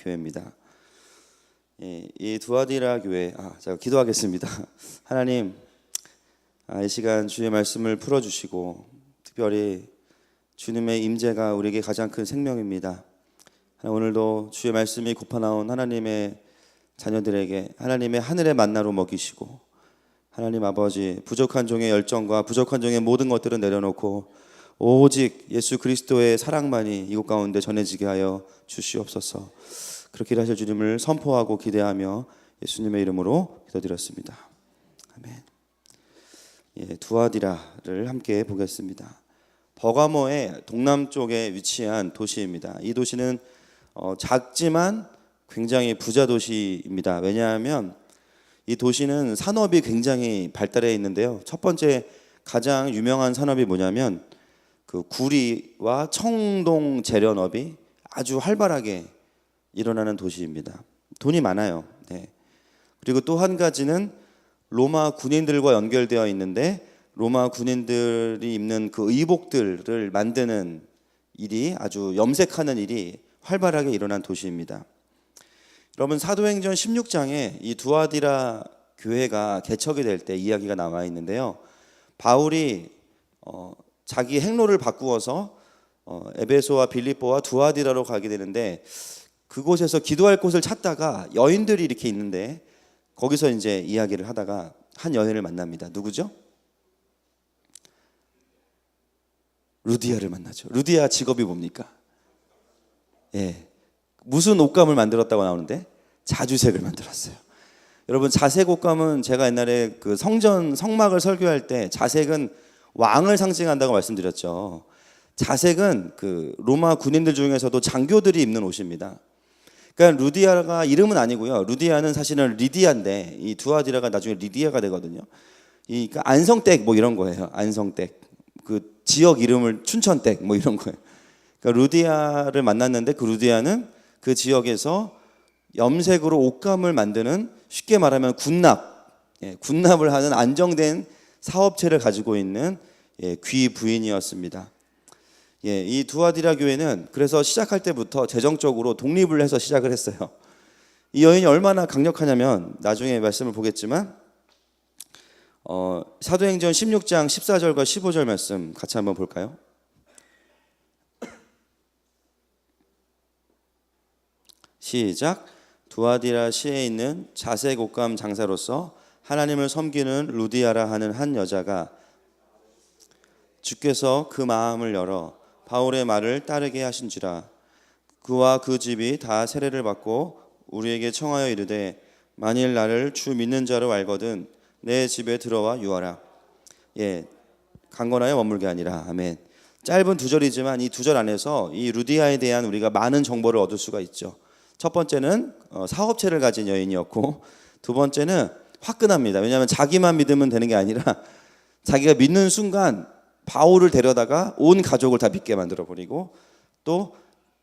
교회입니다. 이 두아디라 교회, 제가 기도하겠습니다. 하나님, 이 시간 주의 말씀을 풀어주시고 특별히 주님의 임재가 우리에게 가장 큰 생명입니다. 오늘도 주의 말씀이 곱아나온 하나님의 자녀들에게 하나님의 하늘의 만나로 먹이시고, 하나님 아버지, 부족한 종의 열정과 부족한 종의 모든 것들은 내려놓고 오직 예수 그리스도의 사랑만이 이곳 가운데 전해지게 하여 주시옵소서. 그렇게 일하실 주님을 선포하고 기대하며 예수님의 이름으로 기도드렸습니다. 아멘. 두아디라를 함께 보겠습니다. 버가모의 동남쪽에 위치한 도시입니다. 이 도시는 작지만 굉장히 부자 도시입니다. 왜냐하면 이 도시는 산업이 굉장히 발달해 있는데요. 첫 번째 가장 유명한 산업이 뭐냐면 그 구리와 청동 재련업이 아주 활발하게 일어나는 도시입니다. 돈이 많아요. 네. 그리고 또 한 가지는 로마 군인들과 연결되어 있는데, 로마 군인들이 입는 그 의복들을 만드는 일이, 아주 염색하는 일이 활발하게 일어난 도시입니다. 여러분, 사도행전 16장에 이 두아디라 교회가 개척이 될 때 이야기가 나와 있는데요. 바울이 자기 행로를 바꾸어서 에베소와 빌립보와 두아디라로 가게 되는데, 그곳에서 기도할 곳을 찾다가 여인들이 이렇게 있는데 거기서 이제 이야기를 하다가 한 여인을 만납니다. 누구죠? 루디아를 만나죠. 루디아 직업이 뭡니까? 무슨 옷감을 만들었다고 나오는데 자주색을 만들었어요. 여러분, 자색 옷감은 제가 옛날에 그 성막을 설교할 때 자색은 왕을 상징한다고 말씀드렸죠. 자색은 그 로마 군인들 중에서도 장교들이 입는 옷입니다. 그러니까 루디아가 이름은 아니고요. 루디아는 사실은 리디아인데 이 두아디라가 나중에 리디아가 되거든요. 그러니까 안성댁 뭐 이런 거예요. 안성댁. 그 지역 이름을 춘천댁 뭐 이런 거예요. 그러니까 루디아를 만났는데 그 루디아는 그 지역에서 염색으로 옷감을 만드는, 쉽게 말하면 군납을 하는 안정된 사업체를 가지고 있는 귀 부인이었습니다. 이 두아디라 교회는 그래서 시작할 때부터 재정적으로 독립을 해서 시작을 했어요. 이 여인이 얼마나 강력하냐면 나중에 말씀을 보겠지만 사도행전 16장 14절과 15절 말씀 같이 한번 볼까요? 시작. 두아디라 시에 있는 자색 옷감 장사로서 하나님을 섬기는 루디아라 하는 한 여자가 주께서 그 마음을 열어 바울의 말을 따르게 하신지라. 그와 그 집이 다 세례를 받고 우리에게 청하여 이르되 만일 나를 주 믿는 자로 알거든 내 집에 들어와 유하라. 강건하여 머물게 아니라. 아멘. 짧은 두 절이지만 이 두 절 안에서 이 루디아에 대한 우리가 많은 정보를 얻을 수가 있죠. 첫 번째는 사업체를 가진 여인이었고, 두 번째는 화끈합니다. 왜냐하면 자기만 믿으면 되는 게 아니라 자기가 믿는 순간 바울을 데려다가 온 가족을 다 믿게 만들어버리고, 또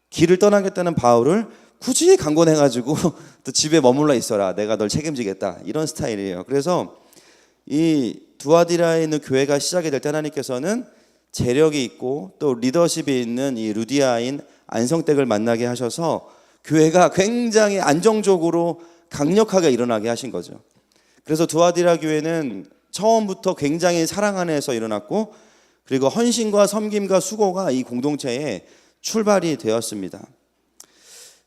길을 떠나겠다는 바울을 굳이 강권해가지고 또 집에 머물러 있어라, 내가 널 책임지겠다, 이런 스타일이에요. 그래서 이 두아디라에 있는 교회가 시작이 될 때 하나님께서는 재력이 있고 또 리더십이 있는 이 루디아인 안성댁을 만나게 하셔서 교회가 굉장히 안정적으로 강력하게 일어나게 하신 거죠. 그래서 두아디라 교회는 처음부터 굉장히 사랑 안에서 일어났고, 그리고 헌신과 섬김과 수고가 이 공동체의 출발이 되었습니다.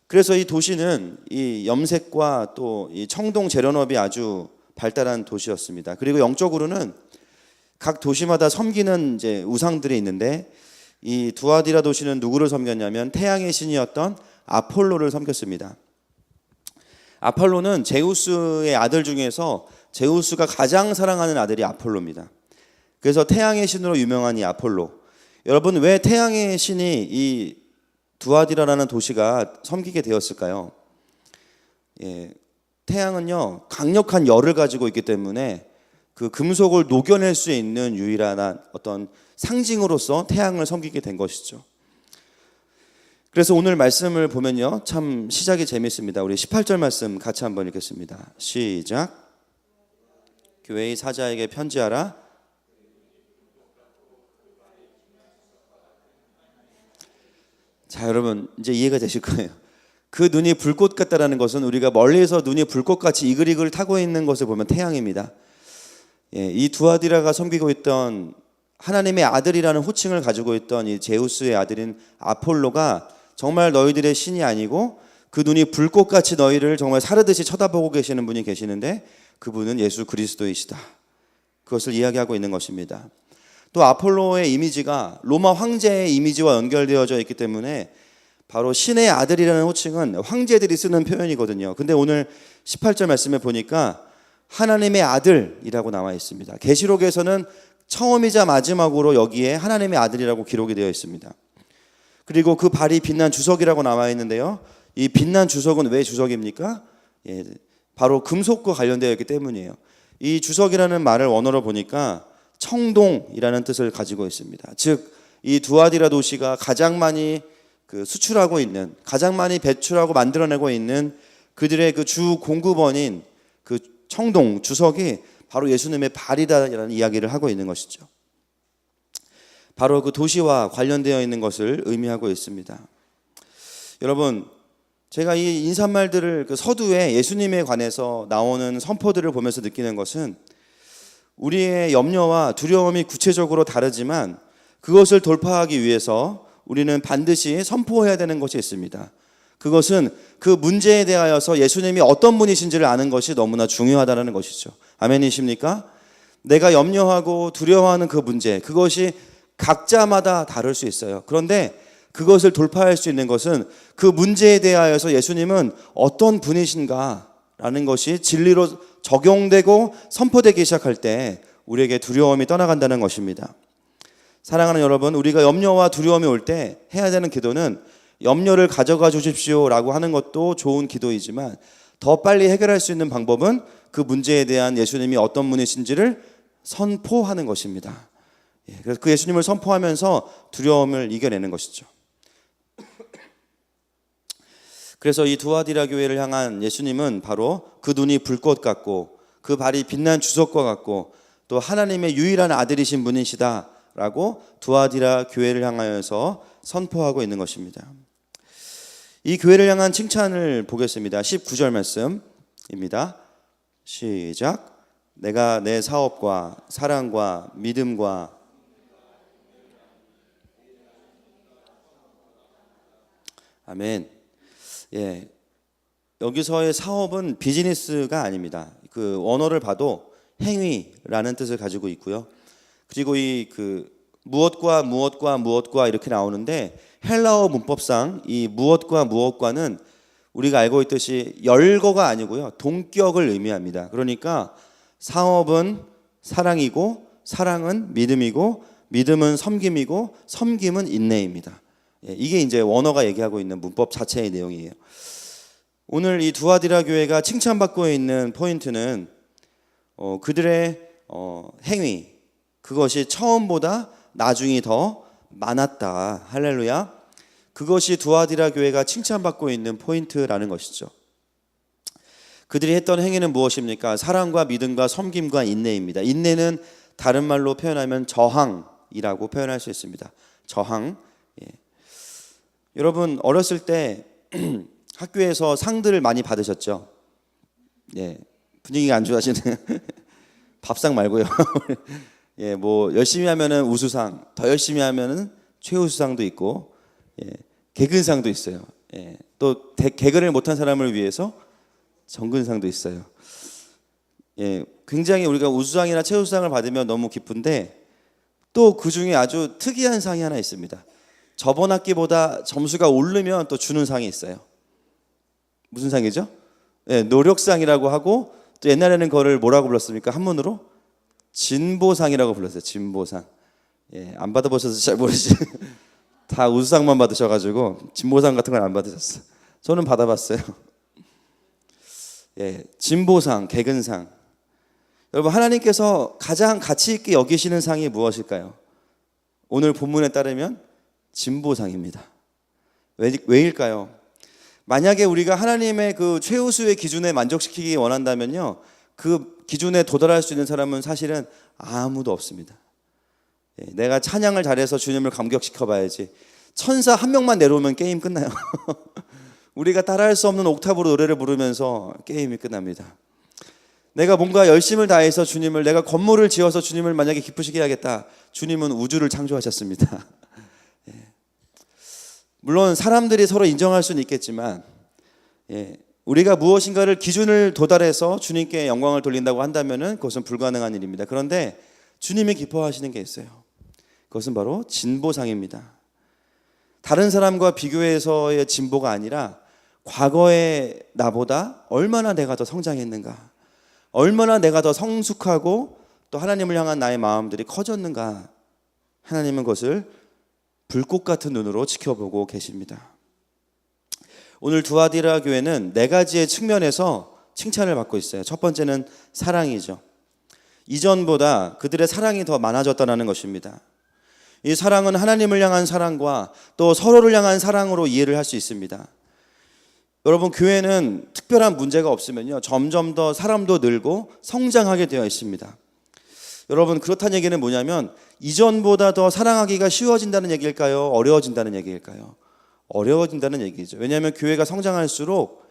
그래서 이 도시는 이 염색과 또 이 청동 재련업이 아주 발달한 도시였습니다. 그리고 영적으로는 각 도시마다 섬기는 이제 우상들이 있는데, 이 두아디라 도시는 누구를 섬겼냐면 태양의 신이었던 아폴로를 섬겼습니다. 아폴로는 제우스의 아들 중에서 제우스가 가장 사랑하는 아들이 아폴로입니다. 그래서 태양의 신으로 유명한 이 아폴로. 여러분, 왜 태양의 신이 이 두아디라라는 도시가 섬기게 되었을까요? 태양은요 강력한 열을 가지고 있기 때문에 그 금속을 녹여낼 수 있는 유일한 어떤 상징으로서 태양을 섬기게 된 것이죠. 그래서 오늘 말씀을 보면요 참 시작이 재밌습니다. 우리 18절 말씀 같이 한번 읽겠습니다. 시작. 교회의 사자에게 편지하라. 자, 여러분 이제 이해가 되실 거예요. 그 눈이 불꽃 같다라는 것은 우리가 멀리서 눈이 불꽃같이 이글이글 타고 있는 것을 보면 태양입니다. 이 두아디라가 섬기고 있던 하나님의 아들이라는 호칭을 가지고 있던 이 제우스의 아들인 아폴로가 정말 너희들의 신이 아니고 그 눈이 불꽃같이 너희를 정말 사르듯이 쳐다보고 계시는 분이 계시는데 그분은 예수 그리스도이시다. 그것을 이야기하고 있는 것입니다. 또 아폴로의 이미지가 로마 황제의 이미지와 연결되어져 있기 때문에 바로 신의 아들이라는 호칭은 황제들이 쓰는 표현이거든요. 근데 오늘 18절 말씀에 보니까 하나님의 아들이라고 나와 있습니다. 계시록에서는 처음이자 마지막으로 여기에 하나님의 아들이라고 기록이 되어 있습니다. 그리고 그 발이 빛난 주석이라고 나와 있는데요. 이 빛난 주석은 왜 주석입니까? 바로 금속과 관련되어 있기 때문이에요. 이 주석이라는 말을 원어로 보니까 청동이라는 뜻을 가지고 있습니다. 즉, 이 두아디라 도시가 가장 많이 수출하고 있는, 가장 많이 배출하고 만들어내고 있는 그들의 그 주 공급원인 그 청동 주석이 바로 예수님의 발이다라는 이야기를 하고 있는 것이죠. 바로 그 도시와 관련되어 있는 것을 의미하고 있습니다. 여러분, 제가 이 인사말들을 그 서두에 예수님에 관해서 나오는 선포들을 보면서 느끼는 것은 우리의 염려와 두려움이 구체적으로 다르지만 그것을 돌파하기 위해서 우리는 반드시 선포해야 되는 것이 있습니다. 그것은 그 문제에 대하여서 예수님이 어떤 분이신지를 아는 것이 너무나 중요하다는 것이죠. 아멘이십니까? 내가 염려하고 두려워하는 그 문제, 그것이 각자마다 다를 수 있어요. 그런데 그것을 돌파할 수 있는 것은 그 문제에 대하여서 예수님은 어떤 분이신가라는 것이 진리로 적용되고 선포되기 시작할 때 우리에게 두려움이 떠나간다는 것입니다. 사랑하는 여러분, 우리가 염려와 두려움이 올 때 해야 되는 기도는 염려를 가져가 주십시오라고 하는 것도 좋은 기도이지만 더 빨리 해결할 수 있는 방법은 그 문제에 대한 예수님이 어떤 분이신지를 선포하는 것입니다. 그래서 그 예수님을 선포하면서 두려움을 이겨내는 것이죠. 그래서 이 두아디라 교회를 향한 예수님은 바로 그 눈이 불꽃 같고 그 발이 빛난 주석과 같고 또 하나님의 유일한 아들이신 분이시다라고 두아디라 교회를 향하여서 선포하고 있는 것입니다. 이 교회를 향한 칭찬을 보겠습니다. 19절 말씀입니다. 시작. 내가 내 사업과 사랑과 믿음과 아멘. 여기서의 사업은 비즈니스가 아닙니다. 그 원어를 봐도 행위라는 뜻을 가지고 있고요. 그리고 이 무엇과 무엇과 무엇과 이렇게 나오는데 헬라어 문법상 이 무엇과 무엇과는 우리가 알고 있듯이 열거가 아니고요. 동격을 의미합니다. 그러니까 사업은 사랑이고 사랑은 믿음이고 믿음은 섬김이고 섬김은 인내입니다. 이게 이제 원어가 얘기하고 있는 문법 자체의 내용이에요. 오늘 이 두아디라 교회가 칭찬받고 있는 포인트는 그들의 행위, 그것이 처음보다 나중이 더 많았다. 할렐루야. 그것이 두아디라 교회가 칭찬받고 있는 포인트라는 것이죠. 그들이 했던 행위는 무엇입니까? 사랑과 믿음과 섬김과 인내입니다. 인내는 다른 말로 표현하면 저항이라고 표현할 수 있습니다. 저항. 여러분 어렸을 때 학교에서 상들을 많이 받으셨죠? 분위기가 안 좋아지네요. 밥상 말고요. 뭐 열심히 하면은 우수상, 더 열심히 하면은 최우수상도 있고, 개근상도 있어요. 또 개근을 못한 사람을 위해서 정근상도 있어요. 굉장히 우리가 우수상이나 최우수상을 받으면 너무 기쁜데 또 그 중에 아주 특이한 상이 하나 있습니다. 저번 학기보다 점수가 오르면 또 주는 상이 있어요. 무슨 상이죠? 노력상이라고 하고 또 옛날에는 그거를 뭐라고 불렀습니까? 한문으로 진보상이라고 불렀어요. 진보상. 안 받아보셔서 잘 모르지. 다 우수상만 받으셔가지고 진보상 같은 건 안 받으셨어요. 저는 받아봤어요. 진보상, 개근상. 여러분 하나님께서 가장 가치 있게 여기시는 상이 무엇일까요? 오늘 본문에 따르면 진보상입니다. 왜일까요? 만약에 우리가 하나님의 그 최우수의 기준에 만족시키기 원한다면요, 그 기준에 도달할 수 있는 사람은 사실은 아무도 없습니다. 내가 찬양을 잘해서 주님을 감격시켜 봐야지. 천사 한 명만 내려오면 게임 끝나요. 우리가 따라할 수 없는 옥탑으로 노래를 부르면서 게임이 끝납니다. 내가 뭔가 열심을 다해서 주님을, 내가 건물을 지어서 주님을 만약에 기쁘시게 해야겠다. 주님은 우주를 창조하셨습니다. 물론 사람들이 서로 인정할 수는 있겠지만, 우리가 무엇인가를 기준을 도달해서 주님께 영광을 돌린다고 한다면 그것은 불가능한 일입니다. 그런데 주님이 기뻐하시는 게 있어요. 그것은 바로 진보상입니다. 다른 사람과 비교해서의 진보가 아니라 과거의 나보다 얼마나 내가 더 성장했는가, 얼마나 내가 더 성숙하고 또 하나님을 향한 나의 마음들이 커졌는가, 하나님은 그것을 불꽃 같은 눈으로 지켜보고 계십니다. 오늘 두아디라 교회는 4가지의 측면에서 칭찬을 받고 있어요. 첫 번째는 사랑이죠. 이전보다 그들의 사랑이 더 많아졌다는 것입니다. 이 사랑은 하나님을 향한 사랑과 또 서로를 향한 사랑으로 이해를 할 수 있습니다. 여러분, 교회는 특별한 문제가 없으면요, 점점 더 사람도 늘고 성장하게 되어 있습니다. 여러분, 그렇다는 얘기는 뭐냐면 이전보다 더 사랑하기가 쉬워진다는 얘기일까요? 어려워진다는 얘기일까요? 어려워진다는 얘기죠. 왜냐하면 교회가 성장할수록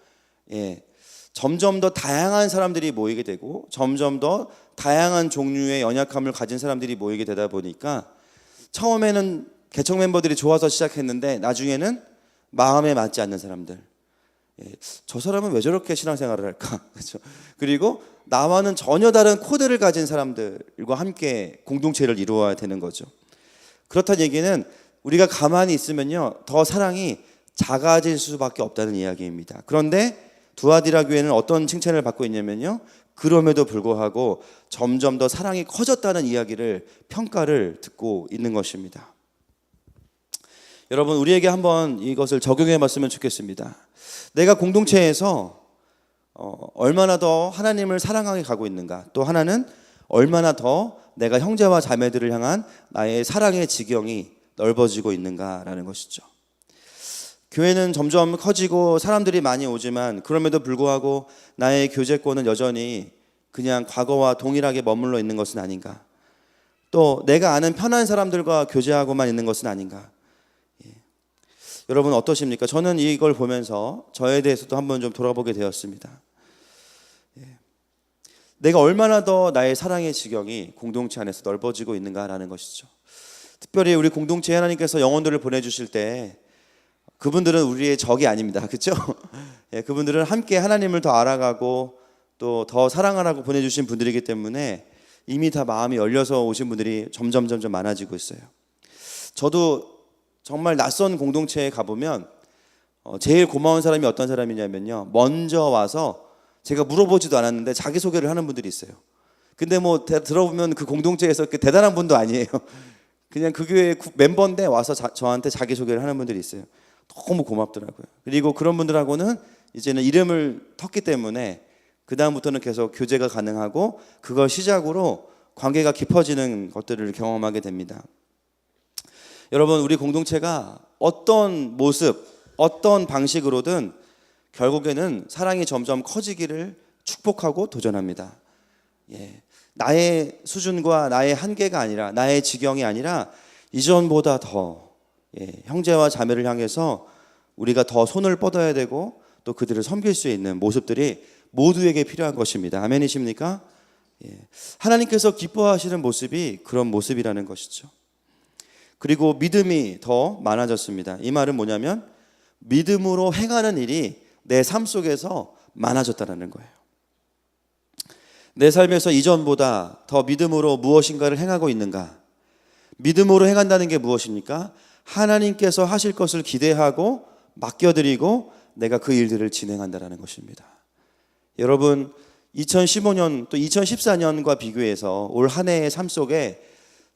점점 더 다양한 사람들이 모이게 되고 점점 더 다양한 종류의 연약함을 가진 사람들이 모이게 되다 보니까 처음에는 개척 멤버들이 좋아서 시작했는데 나중에는 마음에 맞지 않는 사람들, 저 사람은 왜 저렇게 신앙생활을 할까? 그렇죠? 그리고 나와는 전혀 다른 코드를 가진 사람들과 함께 공동체를 이루어야 되는 거죠. 그렇다는 얘기는 우리가 가만히 있으면요, 더 사랑이 작아질 수밖에 없다는 이야기입니다. 그런데 두아디라 교회는 어떤 칭찬을 받고 있냐면요, 그럼에도 불구하고 점점 더 사랑이 커졌다는 이야기를, 평가를 듣고 있는 것입니다. 여러분, 우리에게 한번 이것을 적용해 봤으면 좋겠습니다. 내가 공동체에서 얼마나 더 하나님을 사랑하게 가고 있는가, 또 하나는 얼마나 더 내가 형제와 자매들을 향한 나의 사랑의 지경이 넓어지고 있는가라는 것이죠. 교회는 점점 커지고 사람들이 많이 오지만 그럼에도 불구하고 나의 교제권은 여전히 그냥 과거와 동일하게 머물러 있는 것은 아닌가, 또 내가 아는 편한 사람들과 교제하고만 있는 것은 아닌가. 여러분 어떠십니까? 저는 이걸 보면서 저에 대해서도 한번 좀 돌아보게 되었습니다. 내가 얼마나 더 나의 사랑의 지경이 공동체 안에서 넓어지고 있는가라는 것이죠. 특별히 우리 공동체에 하나님께서 영혼들을 보내주실 때 그분들은 우리의 적이 아닙니다. 그렇죠? 그분들은 함께 하나님을 더 알아가고 또 더 사랑하라고 보내주신 분들이기 때문에 이미 다 마음이 열려서 오신 분들이 점점 많아지고 있어요. 저도 정말 낯선 공동체에 가보면 제일 고마운 사람이 어떤 사람이냐면요, 먼저 와서 제가 물어보지도 않았는데 자기소개를 하는 분들이 있어요. 근데 뭐 들어보면 그 공동체에서 대단한 분도 아니에요. 그냥 그 교회 멤버인데 와서 저한테 자기소개를 하는 분들이 있어요. 너무 고맙더라고요. 그리고 그런 분들하고는 이제는 이름을 텄기 때문에 그 다음부터는 계속 교제가 가능하고 그걸 시작으로 관계가 깊어지는 것들을 경험하게 됩니다. 여러분, 우리 공동체가 어떤 모습, 어떤 방식으로든 결국에는 사랑이 점점 커지기를 축복하고 도전합니다. 나의 수준과 나의 한계가 아니라, 나의 지경이 아니라 이전보다 더 형제와 자매를 향해서 우리가 더 손을 뻗어야 되고 또 그들을 섬길 수 있는 모습들이 모두에게 필요한 것입니다. 아멘이십니까? 하나님께서 기뻐하시는 모습이 그런 모습이라는 것이죠. 그리고 믿음이 더 많아졌습니다. 이 말은 뭐냐면 믿음으로 행하는 일이 내 삶 속에서 많아졌다는 거예요. 내 삶에서 이전보다 더 믿음으로 무엇인가를 행하고 있는가? 믿음으로 행한다는 게 무엇입니까? 하나님께서 하실 것을 기대하고 맡겨드리고 내가 그 일들을 진행한다는 것입니다. 여러분, 2015년 또 2014년과 비교해서 올 한 해의 삶 속에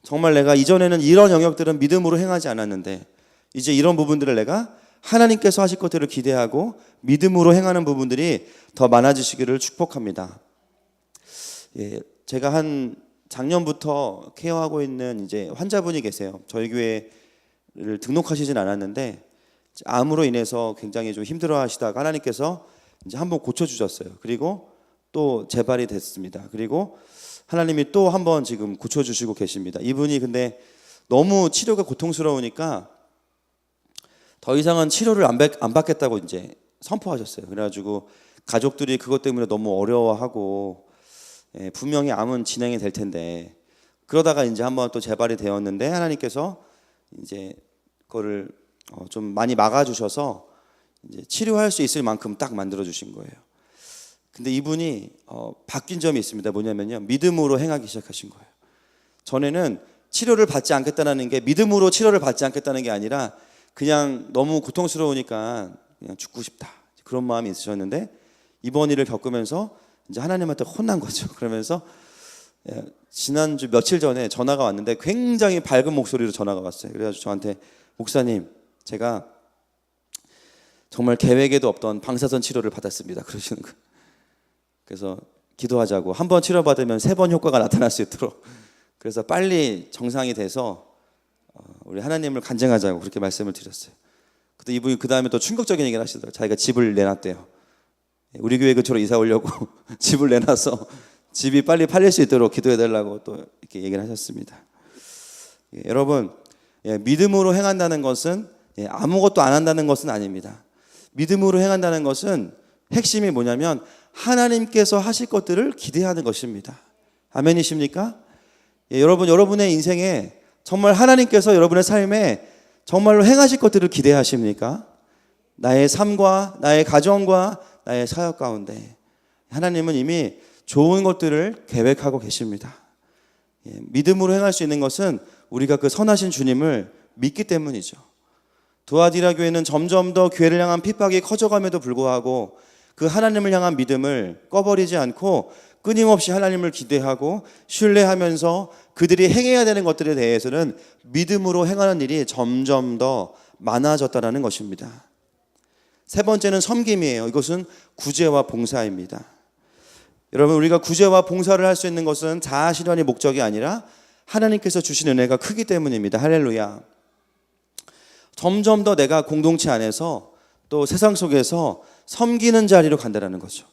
정말 내가 이전에는 이런 영역들은 믿음으로 행하지 않았는데 이제 이런 부분들을 내가 하나님께서 하실 것들을 기대하고 믿음으로 행하는 부분들이 더 많아지시기를 축복합니다. 제가 한 작년부터 케어하고 있는 이제 환자분이 계세요. 저희 교회를 등록하시진 않았는데 암으로 인해서 굉장히 좀 힘들어하시다가 하나님께서 이제 한번 고쳐주셨어요. 그리고 또 재발이 됐습니다. 그리고 하나님이 또 한번 지금 고쳐주시고 계십니다. 이분이 근데 너무 치료가 고통스러우니까 더 이상은 치료를 안 받겠다고 이제 선포하셨어요. 그래가지고 가족들이 그것 때문에 너무 어려워하고 분명히 암은 진행이 될 텐데 그러다가 이제 한번 또 재발이 되었는데 하나님께서 이제 그거를 좀 많이 막아주셔서 이제 치료할 수 있을 만큼 딱 만들어 주신 거예요. 근데 이분이 바뀐 점이 있습니다. 뭐냐면요, 믿음으로 행하기 시작하신 거예요. 전에는 치료를 받지 않겠다는 게 믿음으로 치료를 받지 않겠다는 게 아니라 그냥 너무 고통스러우니까 그냥 죽고 싶다 그런 마음이 있으셨는데 이번 일을 겪으면서 이제 하나님한테 혼난 거죠. 그러면서 지난주 며칠 전에 전화가 왔는데 굉장히 밝은 목소리로 전화가 왔어요. 그래가지고 저한테 목사님 제가 정말 계획에도 없던 방사선 치료를 받았습니다 그러시는 거예요. 그래서 기도하자고 한 번 치료받으면 3번 효과가 나타날 수 있도록 그래서 빨리 정상이 돼서 우리 하나님을 간증하자고 그렇게 말씀을 드렸어요. 그때 이분이 그 다음에 또 충격적인 얘기를 하시더라고요. 자기가 집을 내놨대요. 우리 교회 근처로 이사 오려고 집을 내놔서 집이 빨리 팔릴 수 있도록 기도해달라고 또 이렇게 얘기를 하셨습니다. 여러분 믿음으로 행한다는 것은 아무것도 안 한다는 것은 아닙니다. 믿음으로 행한다는 것은 핵심이 뭐냐면 하나님께서 하실 것들을 기대하는 것입니다. 아멘이십니까? 여러분의 인생에 정말 하나님께서 여러분의 삶에 정말로 행하실 것들을 기대하십니까? 나의 삶과 나의 가정과 나의 사역 가운데 하나님은 이미 좋은 것들을 계획하고 계십니다. 믿음으로 행할 수 있는 것은 우리가 그 선하신 주님을 믿기 때문이죠. 두아디라 교회는 점점 더 교회를 향한 핍박이 커져감에도 불구하고 그 하나님을 향한 믿음을 꺼버리지 않고 끊임없이 하나님을 기대하고 신뢰하면서 그들이 행해야 되는 것들에 대해서는 믿음으로 행하는 일이 점점 더 많아졌다는 것입니다. 세 번째는 섬김이에요. 이것은 구제와 봉사입니다. 여러분 우리가 구제와 봉사를 할 수 있는 것은 자아 실현이 목적이 아니라 하나님께서 주신 은혜가 크기 때문입니다. 할렐루야. 점점 더 내가 공동체 안에서 또 세상 속에서 섬기는 자리로 간다는 거죠.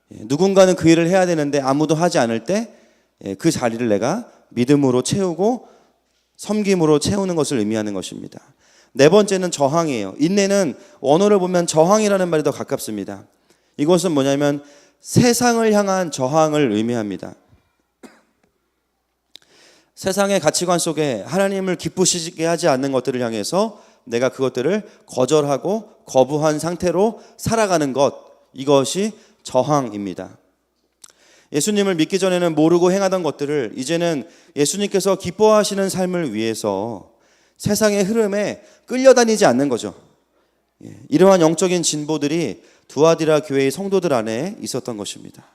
누군가는 그 일을 해야 되는데 아무도 하지 않을 때 그 자리를 내가 믿음으로 채우고 섬김으로 채우는 것을 의미하는 것입니다. 네 번째는 저항이에요. 인내는 원어를 보면 저항이라는 말이 더 가깝습니다. 이것은 뭐냐면 세상을 향한 저항을 의미합니다. 세상의 가치관 속에 하나님을 기쁘시게 하지 않는 것들을 향해서 내가 그것들을 거절하고 거부한 상태로 살아가는 것, 이것이 저항입니다. 예수님을 믿기 전에는 모르고 행하던 것들을 이제는 예수님께서 기뻐하시는 삶을 위해서 세상의 흐름에 끌려다니지 않는 거죠. 이러한 영적인 진보들이 두아디라 교회의 성도들 안에 있었던 것입니다.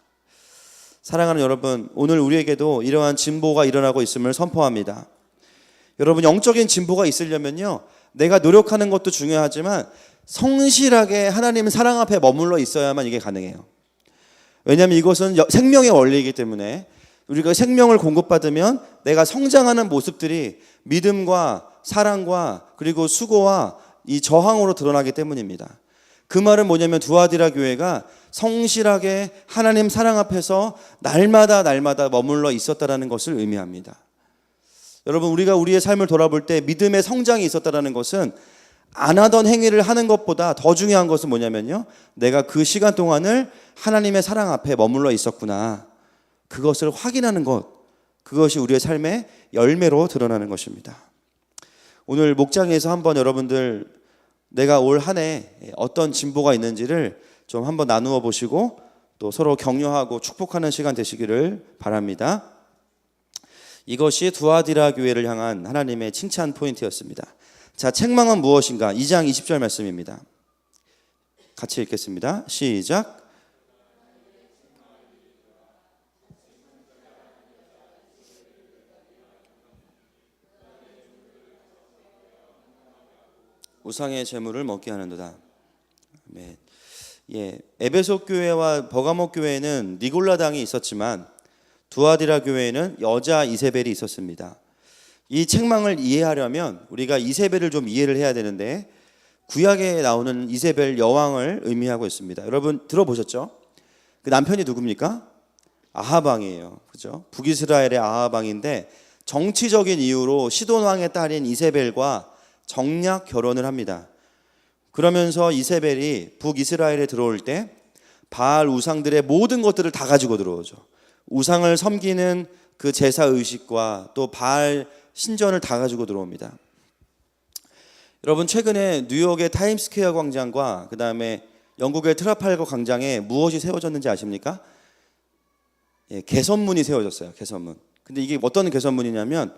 사랑하는 여러분, 오늘 우리에게도 이러한 진보가 일어나고 있음을 선포합니다. 여러분, 영적인 진보가 있으려면요, 내가 노력하는 것도 중요하지만 성실하게 하나님 사랑 앞에 머물러 있어야만 이게 가능해요. 왜냐하면 이것은 생명의 원리이기 때문에 우리가 생명을 공급받으면 내가 성장하는 모습들이 믿음과 사랑과 그리고 수고와 이 저항으로 드러나기 때문입니다. 그 말은 뭐냐면 두아디라 교회가 성실하게 하나님 사랑 앞에서 날마다 머물러 있었다라는 것을 의미합니다. 여러분, 우리가 우리의 삶을 돌아볼 때 믿음의 성장이 있었다라는 것은 안 하던 행위를 하는 것보다 더 중요한 것은 뭐냐면요, 내가 그 시간 동안을 하나님의 사랑 앞에 머물러 있었구나, 그것을 확인하는 것, 그것이 우리의 삶의 열매로 드러나는 것입니다. 오늘 목장에서 한번 여러분들 내가 올 한 해 어떤 진보가 있는지를 좀 한번 나누어 보시고 또 서로 격려하고 축복하는 시간 되시기를 바랍니다. 이것이 두아디라 교회를 향한 하나님의 칭찬 포인트였습니다. 자, 책망은 무엇인가? 2장 20절 말씀입니다. 같이 읽겠습니다. 시작. 우상의 제물을 먹게 하는도다. 네. 에베소 교회와 버가모 교회는 니골라당이 있었지만 두아디라 교회에는 여자 이세벨이 있었습니다. 이 책망을 이해하려면 우리가 이세벨을 좀 이해를 해야 되는데, 구약에 나오는 이세벨 여왕을 의미하고 있습니다. 여러분 들어보셨죠? 그 남편이 누굽니까? 아하방이에요. 그죠? 북이스라엘의 아하방인데 정치적인 이유로 시돈 왕의 딸인 이세벨과 정략 결혼을 합니다. 그러면서 이세벨이 북이스라엘에 들어올 때 바알 우상들의 모든 것들을 다 가지고 들어오죠. 우상을 섬기는 그 제사 의식과 또 바알 신전을 다 가지고 들어옵니다. 여러분, 최근에 뉴욕의 타임스퀘어 광장과 그 다음에 영국의 트라팔거 광장에 무엇이 세워졌는지 아십니까? 개선문이 세워졌어요. 개선문. 근데 이게 어떤 개선문이냐면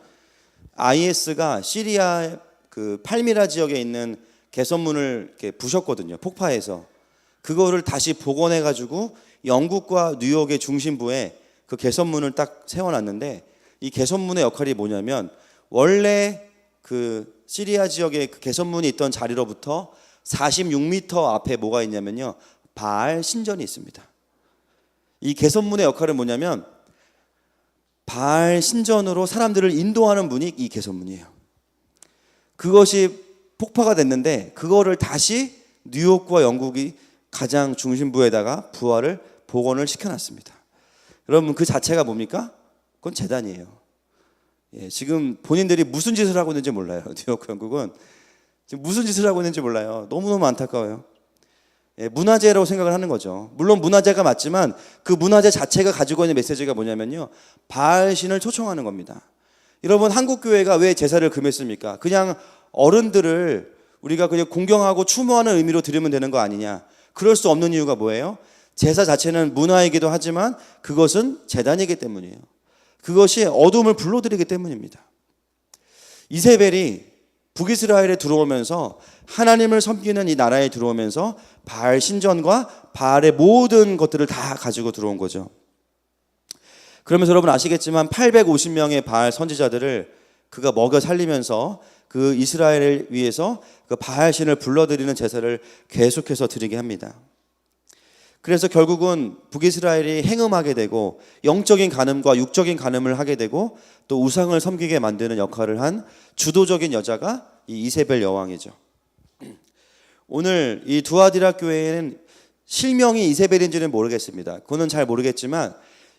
IS가 시리아 그 팔미라 지역에 있는 개선문을 이렇게 부셨거든요. 폭파해서. 그거를 다시 복원해 가지고 영국과 뉴욕의 중심부에 그 개선문을 딱 세워놨는데, 이 개선문의 역할이 뭐냐면 원래 그 시리아 지역의 그 개선문이 있던 자리로부터 46m 앞에 뭐가 있냐면요, 바알 신전이 있습니다. 이 개선문의 역할은 뭐냐면 바알 신전으로 사람들을 인도하는 문이 이 개선문이에요. 그것이 폭파가 됐는데 그거를 다시 뉴욕과 영국이 가장 중심부에다가 부활을 복원을 시켜놨습니다. 여러분, 그 자체가 뭡니까? 그건 재단이에요. 지금 본인들이 무슨 짓을 하고 있는지 몰라요. 뉴욕과 영국은 지금 무슨 짓을 하고 있는지 몰라요. 너무너무 안타까워요. 문화재라고 생각을 하는 거죠. 물론 문화재가 맞지만 그 문화재 자체가 가지고 있는 메시지가 뭐냐면요, 바알신을 초청하는 겁니다. 여러분, 한국 교회가 왜 제사를 금했습니까? 그냥 어른들을 우리가 그냥 공경하고 추모하는 의미로 드리면 되는 거 아니냐? 그럴 수 없는 이유가 뭐예요? 제사 자체는 문화이기도 하지만 그것은 제단이기 때문이에요. 그것이 어둠을 불러들이기 때문입니다. 이세벨이 북이스라엘에 들어오면서 하나님을 섬기는 이 나라에 들어오면서 바알 신전과 바알의 모든 것들을 다 가지고 들어온 거죠. 그러면서 여러분 아시겠지만 850명의 바알 선지자들을 그가 먹여 살리면서 그 이스라엘을 위해서 그 바알 신을 불러들이는 제사를 계속해서 드리게 합니다. 그래서 결국은 북이스라엘이 행음하게 되고 영적인 간음과 육적인 간음을 하게 되고 또 우상을 섬기게 만드는 역할을 한 주도적인 여자가 이 이세벨 여왕이죠. 오늘 이 두아디라 교회에는 실명이 이세벨인지는 모르겠습니다. 그거는 잘 모르겠지만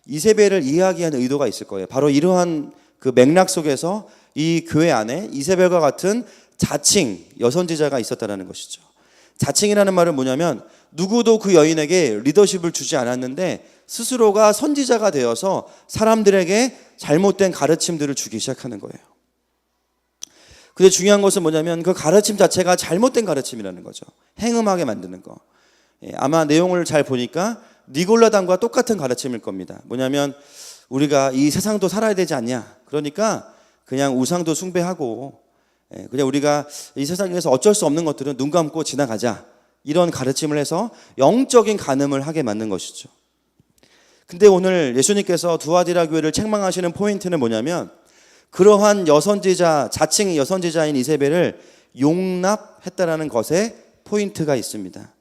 이세벨을 이야기하는 의도가 있을 거예요. 바로 이러한 그 맥락 속에서 이 교회 안에 이세벨과 같은 자칭 여선지자가 있었다는 것이죠. 자칭이라는 말은 뭐냐면 누구도 그 여인에게 리더십을 주지 않았는데 스스로가 선지자가 되어서 사람들에게 잘못된 가르침들을 주기 시작하는 거예요. 근데 중요한 것은 뭐냐면 그 가르침 자체가 잘못된 가르침이라는 거죠. 행음하게 만드는 거. 아마 내용을 잘 보니까 니골라당과 똑같은 가르침일 겁니다. 뭐냐면 우리가 이 세상도 살아야 되지 않냐. 그러니까 그냥 우상도 숭배하고 그냥 우리가 이 세상에서 어쩔 수 없는 것들은 눈 감고 지나가자. 이런 가르침을 해서 영적인 간음을 하게 만든 것이죠. 근데 오늘 예수님께서 두아디라 교회를 책망하시는 포인트는 뭐냐면 그러한 여선지자, 자칭 여선지자인 이세벨을 용납했다라는 것에 포인트가 있습니다.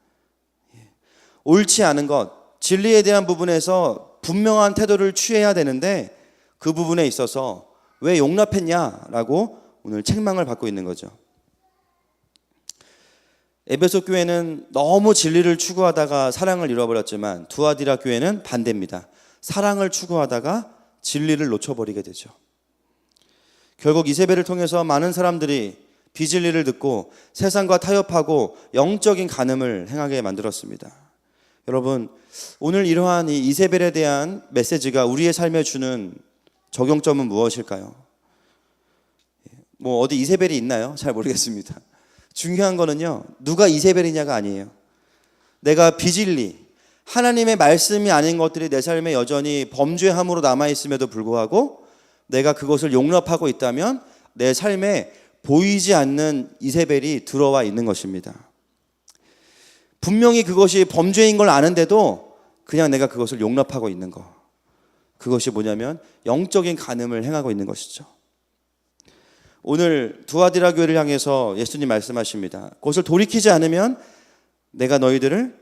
옳지 않은 것, 진리에 대한 부분에서 분명한 태도를 취해야 되는데 그 부분에 있어서 왜 용납했냐라고 오늘 책망을 받고 있는 거죠. 에베소 교회는 너무 진리를 추구하다가 사랑을 잃어버렸지만 두아디라 교회는 반대입니다. 사랑을 추구하다가 진리를 놓쳐버리게 되죠. 결국 이세벨을 통해서 많은 사람들이 비진리를 듣고 세상과 타협하고 영적인 간음을 행하게 만들었습니다. 여러분, 오늘 이러한 이 이세벨에 대한 메시지가 우리의 삶에 주는 적용점은 무엇일까요? 뭐 어디 이세벨이 있나요? 잘 모르겠습니다. 중요한 거는요, 누가 이세벨이냐가 아니에요. 내가 비진리, 하나님의 말씀이 아닌 것들이 내 삶에 여전히 범죄함으로 남아있음에도 불구하고 내가 그것을 용납하고 있다면 내 삶에 보이지 않는 이세벨이 들어와 있는 것입니다. 분명히 그것이 범죄인 걸 아는데도 그냥 내가 그것을 용납하고 있는 거. 그것이 뭐냐면 영적인 간음을 행하고 있는 것이죠. 오늘 두아디라 교회를 향해서 예수님 말씀하십니다. 그것을 돌이키지 않으면 내가 너희들을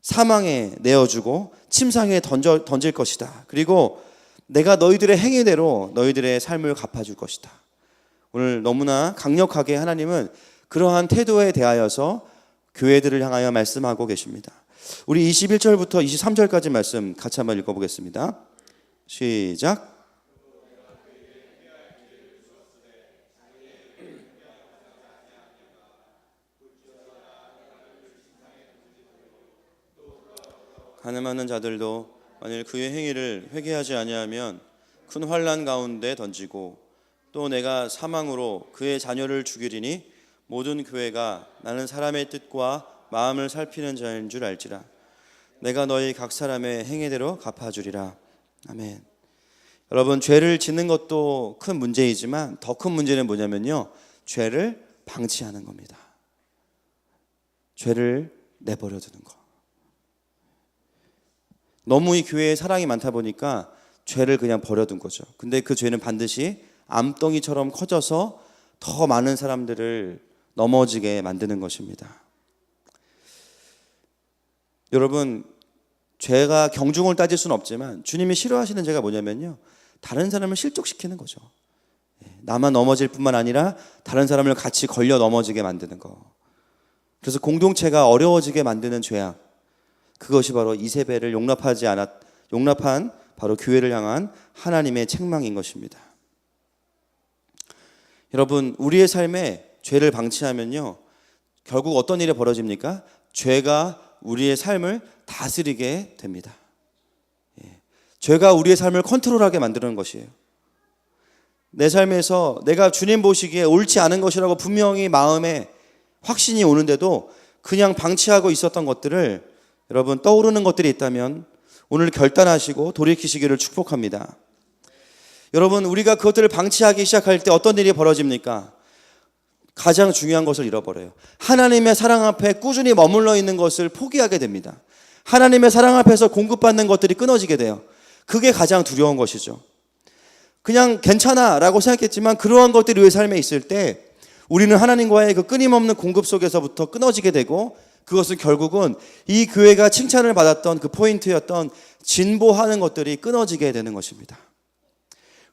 사망에 내어주고 침상에 던질 것이다. 그리고 내가 너희들의 행위대로 너희들의 삶을 갚아줄 것이다. 오늘 너무나 강력하게 하나님은 그러한 태도에 대하여서 교회들을 향하여 말씀하고 계십니다. 우리 21절부터 23절까지 말씀 같이 한번 읽어보겠습니다. 시작. 가늠하는 자들도 만일 그의 행위를 회개하지 아니하면 큰 환난 가운데 던지고 또 내가 사망으로 그의 자녀를 죽이리니 모든 교회가 나는 사람의 뜻과 마음을 살피는 자인 줄 알지라. 내가 너희 각 사람의 행위대로 갚아주리라. 아멘. 여러분, 죄를 짓는 것도 큰 문제이지만 더 큰 문제는 뭐냐면요, 죄를 방치하는 겁니다. 죄를 내버려 두는 거. 너무 이 교회에 사랑이 많다 보니까 죄를 그냥 버려둔 거죠. 근데 그 죄는 반드시 암덩이처럼 커져서 더 많은 사람들을 넘어지게 만드는 것입니다. 여러분, 죄가 경중을 따질 수는 없지만 주님이 싫어하시는 죄가 뭐냐면요, 다른 사람을 실족시키는 거죠. 나만 넘어질 뿐만 아니라 다른 사람을 같이 걸려 넘어지게 만드는 거. 그래서 공동체가 어려워지게 만드는 죄악, 그것이 바로 이세벨을 용납한 바로 교회를 향한 하나님의 책망인 것입니다. 여러분, 우리의 삶에 죄를 방치하면요, 결국 어떤 일이 벌어집니까? 죄가 우리의 삶을 다스리게 됩니다. 죄가 우리의 삶을 컨트롤하게 만드는 것이에요. 내 삶에서 내가 주님 보시기에 옳지 않은 것이라고 분명히 마음에 확신이 오는데도 그냥 방치하고 있었던 것들을, 여러분, 떠오르는 것들이 있다면 오늘 결단하시고 돌이키시기를 축복합니다. 여러분, 우리가 그것들을 방치하기 시작할 때 어떤 일이 벌어집니까? 가장 중요한 것을 잃어버려요. 하나님의 사랑 앞에 꾸준히 머물러 있는 것을 포기하게 됩니다. 하나님의 사랑 앞에서 공급받는 것들이 끊어지게 돼요. 그게 가장 두려운 것이죠. 그냥 괜찮아 라고 생각했지만 그러한 것들이 우리의 삶에 있을 때 우리는 하나님과의 그 끊임없는 공급 속에서부터 끊어지게 되고, 그것은 결국은 이 교회가 칭찬을 받았던 그 포인트였던 진보하는 것들이 끊어지게 되는 것입니다.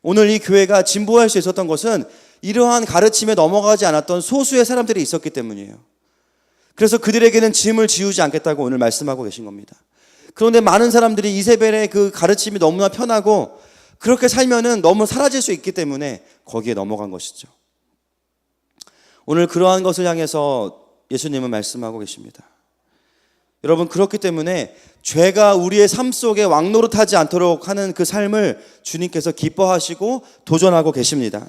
오늘 이 교회가 진보할 수 있었던 것은 이러한 가르침에 넘어가지 않았던 소수의 사람들이 있었기 때문이에요. 그래서 그들에게는 짐을 지우지 않겠다고 오늘 말씀하고 계신 겁니다. 그런데 많은 사람들이 이세벨의 그 가르침이 너무나 편하고 그렇게 살면은 너무 사라질 수 있기 때문에 거기에 넘어간 것이죠. 오늘 그러한 것을 향해서 예수님은 말씀하고 계십니다. 여러분, 그렇기 때문에 죄가 우리의 삶 속에 왕노릇하지 않도록 하는 그 삶을 주님께서 기뻐하시고 도전하고 계십니다.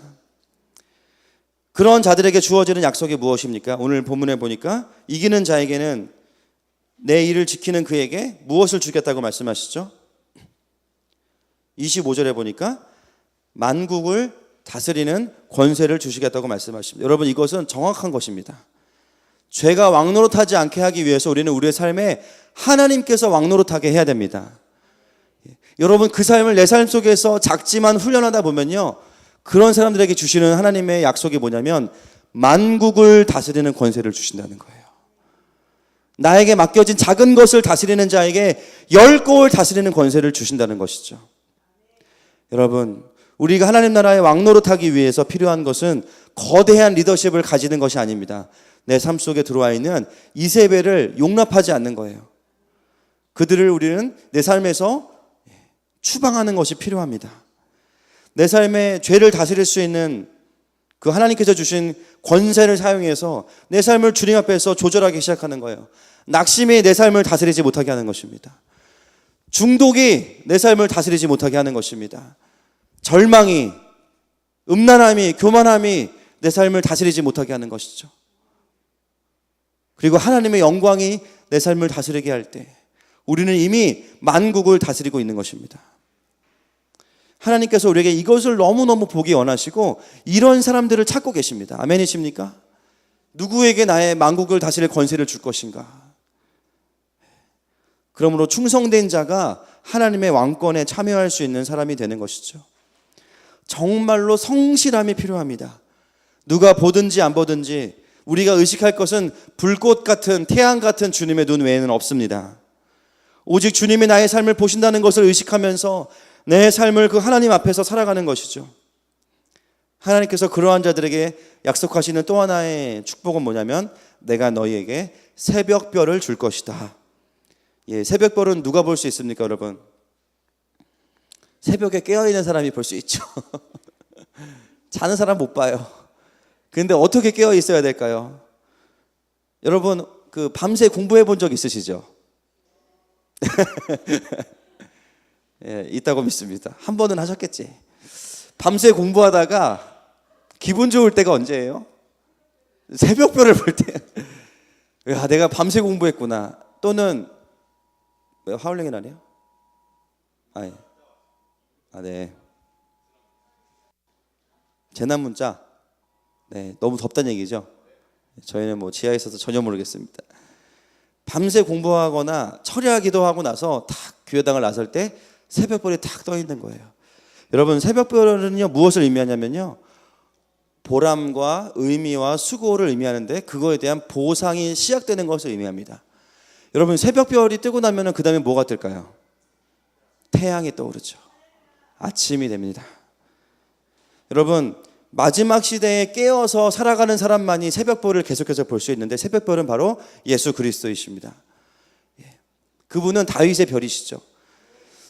그런 자들에게 주어지는 약속이 무엇입니까? 오늘 본문에 보니까 이기는 자에게는 내 일을 지키는 그에게 무엇을 주겠다고 말씀하시죠? 25절에 보니까 만국을 다스리는 권세를 주시겠다고 말씀하십니다. 여러분, 이것은 정확한 것입니다. 죄가 왕노릇하지 않게 하기 위해서 우리는 우리의 삶에 하나님께서 왕노릇하게 해야 됩니다. 여러분, 그 삶을 내 삶 속에서 작지만 훈련하다 보면요, 그런 사람들에게 주시는 하나님의 약속이 뭐냐면 만국을 다스리는 권세를 주신다는 거예요. 나에게 맡겨진 작은 것을 다스리는 자에게 10곳을 다스리는 권세를 주신다는 것이죠. 여러분, 우리가 하나님 나라의 왕노릇하기 위해서 필요한 것은 거대한 리더십을 가지는 것이 아닙니다. 내 삶 속에 들어와 있는 이세벨을 용납하지 않는 거예요. 그들을 우리는 내 삶에서 추방하는 것이 필요합니다. 내 삶의 죄를 다스릴 수 있는 그 하나님께서 주신 권세를 사용해서 내 삶을 주님 앞에서 조절하기 시작하는 거예요. 낙심이 내 삶을 다스리지 못하게 하는 것입니다. 중독이 내 삶을 다스리지 못하게 하는 것입니다. 절망이, 음란함이, 교만함이 내 삶을 다스리지 못하게 하는 것이죠. 그리고 하나님의 영광이 내 삶을 다스리게 할 때 우리는 이미 만국을 다스리고 있는 것입니다. 하나님께서 우리에게 이것을 너무너무 보기 원하시고 이런 사람들을 찾고 계십니다. 아멘이십니까? 누구에게 나의 만국을 다스릴 권세를 줄 것인가? 그러므로 충성된 자가 하나님의 왕권에 참여할 수 있는 사람이 되는 것이죠. 정말로 성실함이 필요합니다. 누가 보든지 안 보든지 우리가 의식할 것은 불꽃 같은, 태양 같은 주님의 눈 외에는 없습니다. 오직 주님이 나의 삶을 보신다는 것을 의식하면서 내 삶을 그 하나님 앞에서 살아가는 것이죠. 하나님께서 그러한 자들에게 약속하시는 또 하나의 축복은 뭐냐면 내가 너희에게 새벽별을 줄 것이다. 예, 새벽별은 누가 볼 수 있습니까, 여러분? 새벽에 깨어있는 사람이 볼 수 있죠. 자는 사람 못 봐요. 근데 어떻게 깨어 있어야 될까요? 여러분, 그 밤새 공부해 본 적 있으시죠? 예, 있다고 믿습니다. 한 번은 하셨겠지. 밤새 공부하다가 기분 좋을 때가 언제예요? 새벽별을 볼 때. 야, 내가 밤새 공부했구나. 또는 왜 하울링이 나네요? 아, 네. 재난 문자. 네, 너무 덥다는 얘기죠. 저희는 뭐 지하에 있어서 전혀 모르겠습니다. 밤새 공부하거나 철야기도 하고 나서 탁 교회당을 나설 때 새벽별이 탁 떠 있는 거예요. 여러분, 새벽별은요 무엇을 의미하냐면요, 보람과 의미와 수고를 의미하는데 그거에 대한 보상이 시작되는 것을 의미합니다. 여러분, 새벽별이 뜨고 나면은 그 다음에 뭐가 뜰까요? 태양이 떠오르죠. 아침이 됩니다. 여러분, 마지막 시대에 깨어서 살아가는 사람만이 새벽별을 계속해서 볼 수 있는데, 새벽별은 바로 예수 그리스도이십니다. 그분은 다윗의 별이시죠.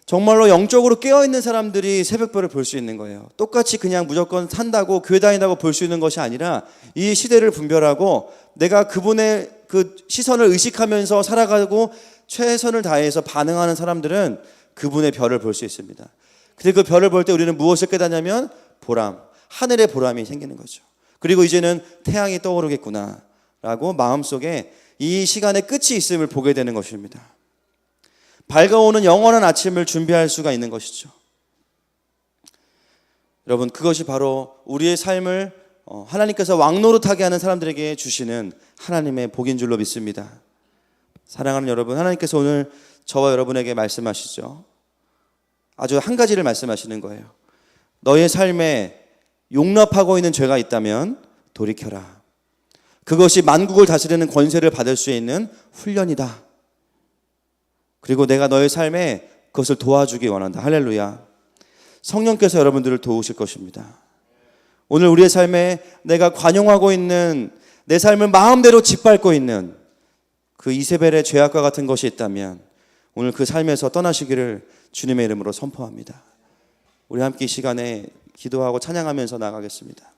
정말로 영적으로 깨어있는 사람들이 새벽별을 볼 수 있는 거예요. 똑같이 그냥 무조건 산다고 교회 다닌다고 볼 수 있는 것이 아니라 이 시대를 분별하고 내가 그분의 그 시선을 의식하면서 살아가고 최선을 다해서 반응하는 사람들은 그분의 별을 볼 수 있습니다. 근데 그 별을 볼 때 우리는 무엇을 깨닫냐면 보람, 하늘의 보람이 생기는 거죠. 그리고 이제는 태양이 떠오르겠구나 라고 마음속에 이 시간의 끝이 있음을 보게 되는 것입니다. 밝아오는 영원한 아침을 준비할 수가 있는 것이죠. 여러분, 그것이 바로 우리의 삶을 하나님께서 왕노릇하게 하는 사람들에게 주시는 하나님의 복인 줄로 믿습니다. 사랑하는 여러분, 하나님께서 오늘 저와 여러분에게 말씀하시죠. 아주 한 가지를 말씀하시는 거예요. 너의 삶에 용납하고 있는 죄가 있다면 돌이켜라. 그것이 만국을 다스리는 권세를 받을 수 있는 훈련이다. 그리고 내가 너의 삶에 그것을 도와주기 원한다. 할렐루야. 성령께서 여러분들을 도우실 것입니다. 오늘 우리의 삶에 내가 관용하고 있는, 내 삶을 마음대로 짓밟고 있는 그 이세벨의 죄악과 같은 것이 있다면 오늘 그 삶에서 떠나시기를 주님의 이름으로 선포합니다. 우리 함께 이 시간에 기도하고 찬양하면서 나가겠습니다.